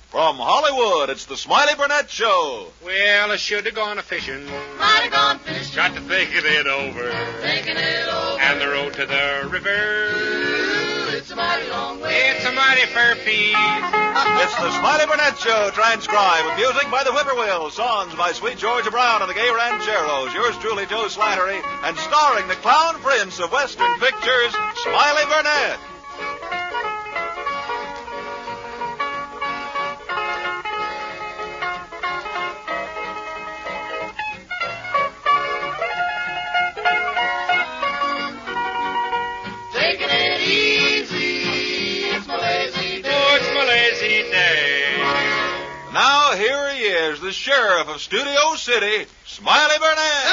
From Hollywood, it's the Smiley Burnette Show. Well, I should have gone a-fishing. Might have gone fishing. Got to thinking it over. Thinking it over. And the road to the river. Ooh, it's a mighty long way. It's a mighty fair piece. It's the Smiley Burnette Show, transcribed with music by the Whippoorwills, songs by Sweet Georgia Brown and the Gay Rancheros, yours truly, Joe Slattery, and starring the clown prince of Western pictures, Smiley Burnette. Taking it easy. It's my lazy day. Oh, it's my lazy day. Now here he is, the sheriff of Studio City, Smiley Burnette.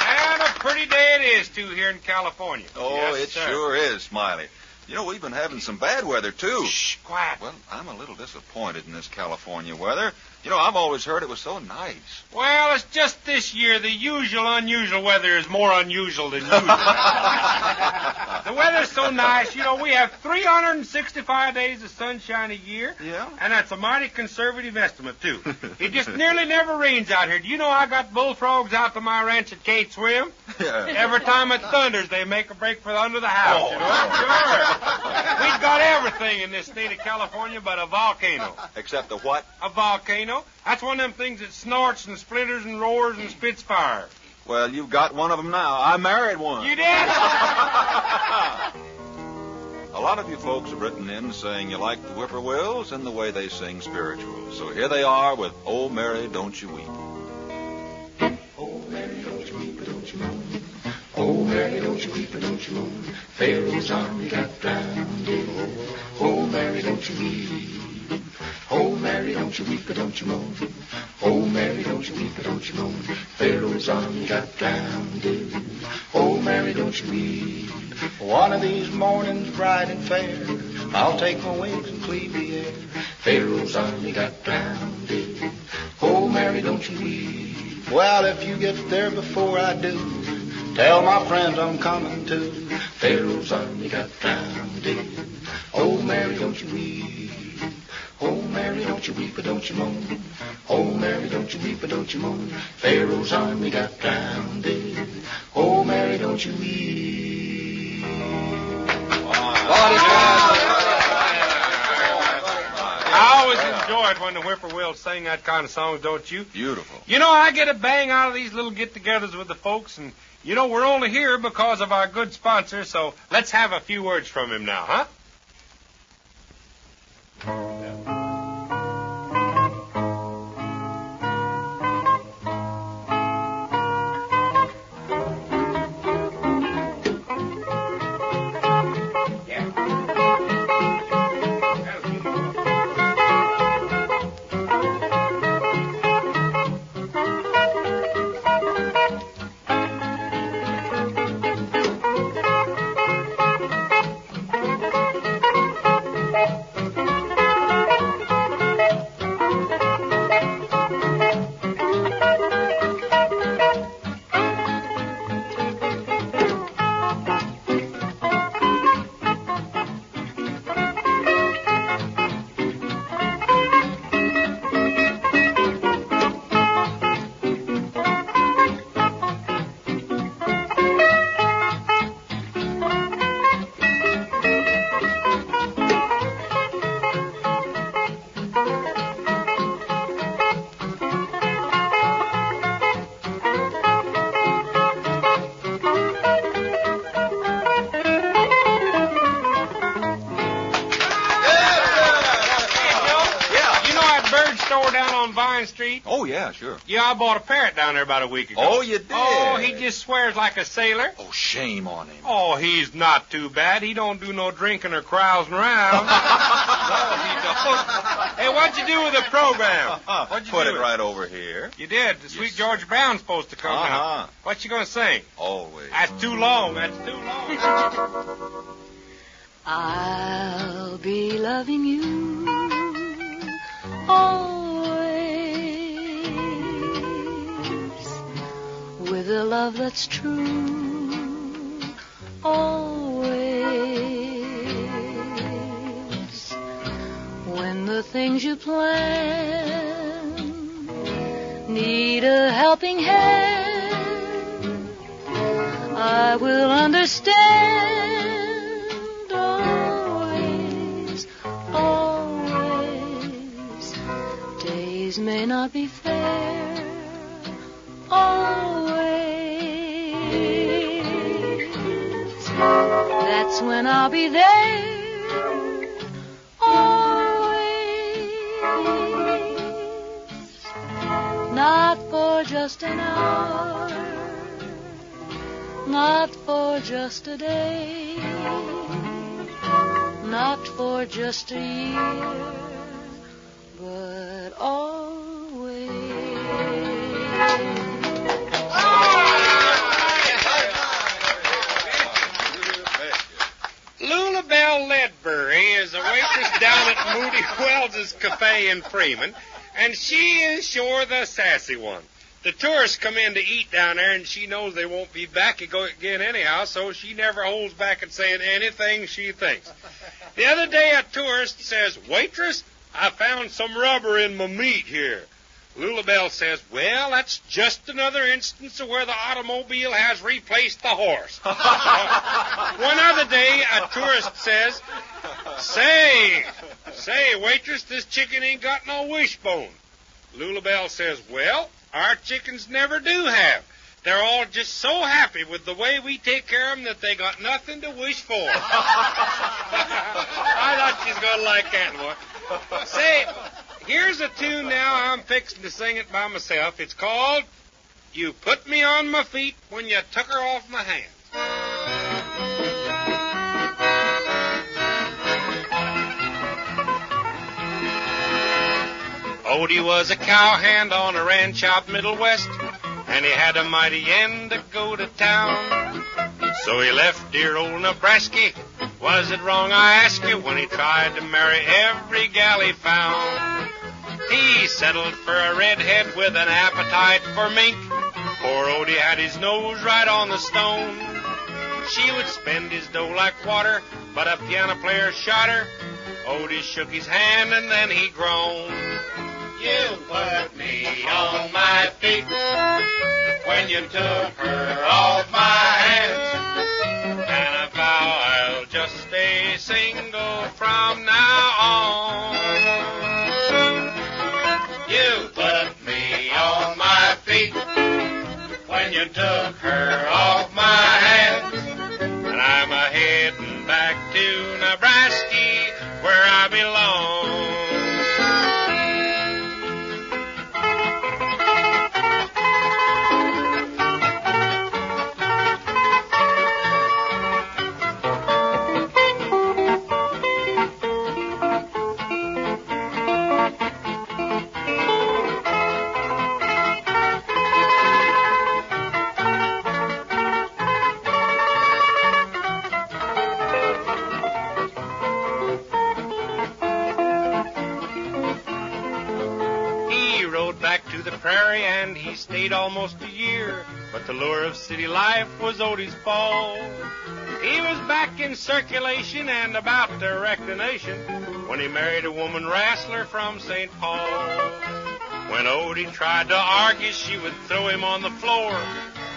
And a pretty day it is, too, here in California. Oh, Yes, it sir. sure is, Smiley. You know, we've been having some bad weather, too. Shh, quiet. Well, I'm a little disappointed in this California weather. You know, I've always heard it was so nice. Well, it's just this year the usual unusual weather is more unusual than usual. The weather's so nice, you know, we have 365 days of sunshine a year. Yeah? And that's a mighty conservative estimate, too. It just nearly never rains out here. Do you know I got bullfrogs out to my ranch that can't swim? Yeah. Every time it thunders, they make a break for under the house, you know? Oh. Sure. We've got everything in this state of California but a volcano. Except the what? A volcano? That's one of them things that snorts and splinters and roars and spits fire. Well, you've got one of them now. I married one. You did? A lot of you folks have written in saying you like the Whippoorwills and the way they sing spirituals. So here they are with Oh, Mary, Don't You Weep. Oh, Mary, don't you weep, don't you moan. Oh, Mary, don't you weep, don't you moan. Pharaoh's army got drowned. Oh, Mary, don't you weep. Oh, Mary, don't you weep, don't you moan. Oh, Mary, don't you weep, don't you moan. Pharaoh's army got drowned. Oh, Mary, don't you weep. One of these mornings bright and fair, I'll take my wings and cleave the air. Pharaoh's army got drowned. Oh, Mary, don't you weep. Well, if you get there before I do, tell my friends I'm coming too. Pharaoh's army got drowned. Oh, Mary, don't you weep. Oh, Mary, don't you weep, don't you moan. Oh, Mary, don't you weep, don't you moan. Pharaoh's army got drowned. Oh, Mary, don't you weep. I always enjoy it when the whippoorwills sing that kind of songs, don't you? Beautiful. You know, I get a bang out of these little get-togethers with the folks, and, you know, we're only here because of our good sponsor, so let's have a few words from him now, huh? Street? Oh, yeah, sure. Yeah, I bought a parrot down there about a week ago. Oh, you did? Oh, he just swears like a sailor. Oh, shame on him. Oh, he's not too bad. He don't do no drinking or carousing around. No, he don't. Hey, what'd you do with the program? What'd you Put do it with right over here. You did. The Sweet Georgia Brown's supposed to come now. What you gonna sing? Always. That's too long. That's too long. I'll be loving you always with a love that's true always. the things you plan need a helping hand, I will understand always, always. Days may not be fair, always. That's when I'll be there, not for just an hour, not for just a day, not for just a year, but always. Lula Bell Ledbury is a waitress down at Moody Wells' Cafe in Freeman, and she is sure the sassy one. The tourists come in to eat down there, and she knows they won't be back again anyhow, so she never holds back in saying anything she thinks. The other day, a tourist says, "Waitress, I found some rubber in my meat here." Lula Bell says, "Well, that's just another instance of where the automobile has replaced the horse." One other day, a tourist says, Say, waitress, this chicken ain't got no wishbone." Lula Bell says, "Well, our chickens never do have. They're all just so happy with the way we take care of them that they got nothing to wish for." I thought she's going to like that one. Say, here's a tune now. I'm fixing to sing it by myself. It's called "You Put Me on My Feet When You Took Her Off My Hands." Odie was a cowhand on a ranch out Middle West, and he had a mighty end to go to town. So he left dear old Nebraska. Was it wrong, I ask you, when he tried to marry every gal he found? He settled for a redhead with an appetite for mink. Poor Odie had his nose right on the stone. She would spend his dough like water, but a piano player shot her. Odie shook his hand and then he groaned. "You put me on my feet when you took her off my hands, and I vow I'll just stay single from now on. You put me on my feet when you took her off my hands, and I'm a-heading back to Nebraska where I belong." And he stayed almost a year, but the lure of city life was Odie's fall. He was back in circulation and about to wreck the nation when he married a woman wrestler from St. Paul. When Odie tried to argue, she would throw him on the floor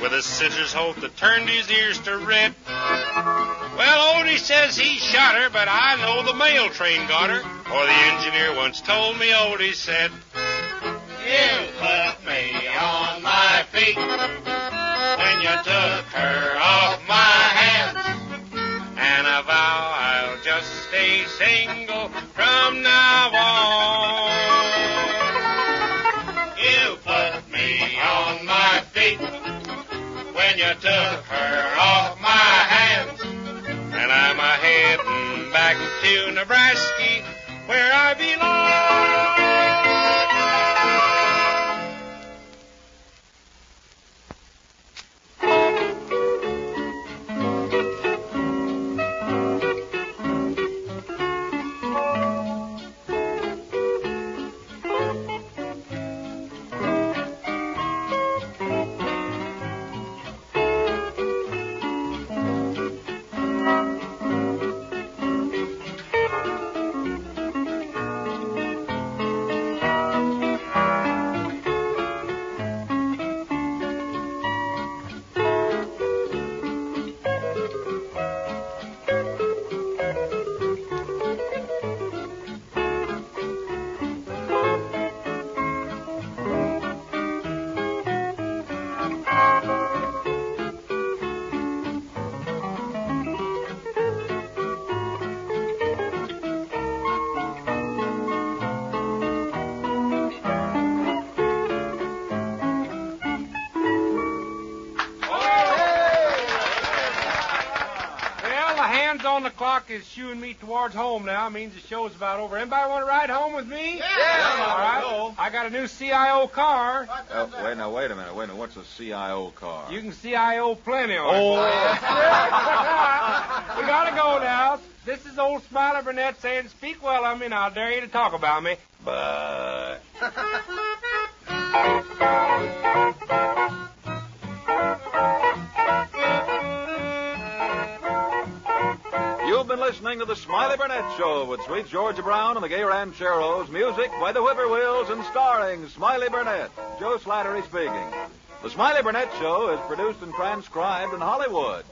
with a scissors holt that turned his ears to red. Well, Odie says he shot her, but I know the mail train got her, or the engineer once told me Odie said, "You put me on my feet when you took her off my hands, and I vow I'll just stay single from now on. You put me on my feet when you took her off my hands, and I'm a-heading back to Nebraska where I belong." seconds on the clock is shooing me towards home now. It means the show's about over. Anybody want to ride home with me? Yeah. All right. I got a new CIO car. Wait a minute. What's a CIO car? You can CIO plenty on it. Oh. We gotta go now. This is old Smiley Burnette saying, speak well of me, and I'll dare you to talk about me. But... You've been listening to the Smiley Burnette Show with Sweet Georgia Brown and the Gay Rancheros, music by the Whippoorwills and starring Smiley Burnette. Joe Slattery speaking. The Smiley Burnette Show is produced and transcribed in Hollywood.